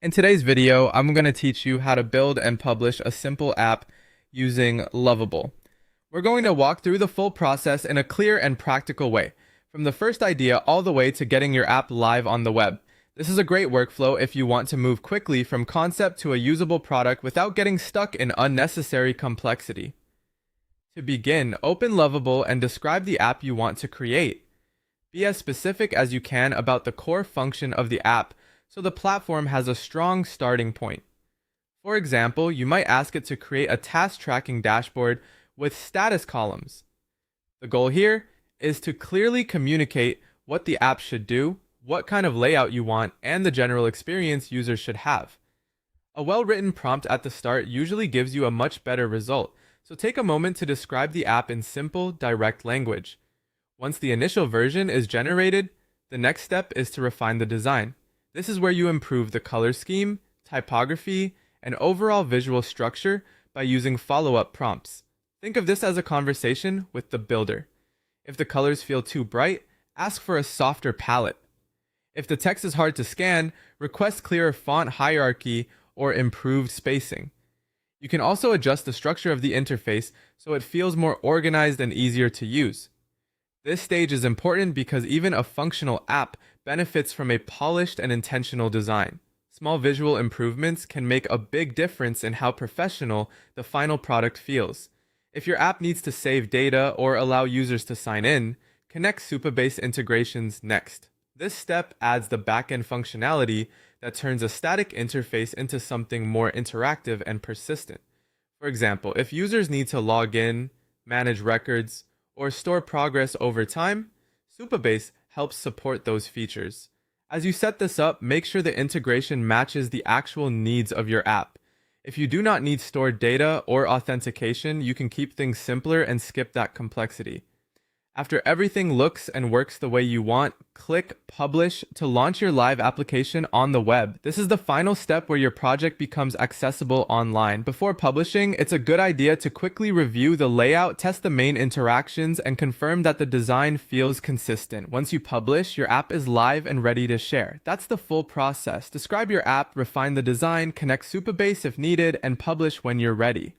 In today's video, I'm going to teach you how to build and publish a simple app using Lovable. We're going to walk through the full process in a clear and practical way, from the first idea all the way to getting your app live on the web. This is a great workflow if you want to move quickly from concept to a usable product without getting stuck in unnecessary complexity. To begin, open Lovable and describe the app you want to create. Be as specific as you can about the core function of the app so the platform has a strong starting point. For example, you might ask it to create a task tracking dashboard with status columns. The goal here is to clearly communicate what the app should do, what kind of layout you want, and the general experience users should have. A well-written prompt at the start usually gives you a much better result, so take a moment to describe the app in simple, direct language. Once the initial version is generated, the next step is to refine the design. This is where you improve the color scheme, typography, and overall visual structure by using follow-up prompts. Think of this as a conversation with the builder. If the colors feel too bright, ask for a softer palette. If the text is hard to scan, request clearer font hierarchy or improved spacing. You can also adjust the structure of the interface so it feels more organized and easier to use. This stage is important because even a functional app benefits from a polished and intentional design. Small visual improvements can make a big difference in how professional the final product feels. If your app needs to save data or allow users to sign in, connect Supabase integrations next. This step adds the backend functionality that turns a static interface into something more interactive and persistent. For example, if users need to log in, manage records, or store progress over time, Supabase helps support those features. As you set this up, make sure the integration matches the actual needs of your app. If you do not need stored data or authentication, you can keep things simpler and skip that complexity. After everything looks and works the way you want, click Publish to launch your live application on the web. This is the final step where your project becomes accessible online. Before publishing, it's a good idea to quickly review the layout, test the main interactions, and confirm that the design feels consistent. Once you publish, your app is live and ready to share. That's the full process. Describe your app, refine the design, connect Supabase if needed, and publish when you're ready.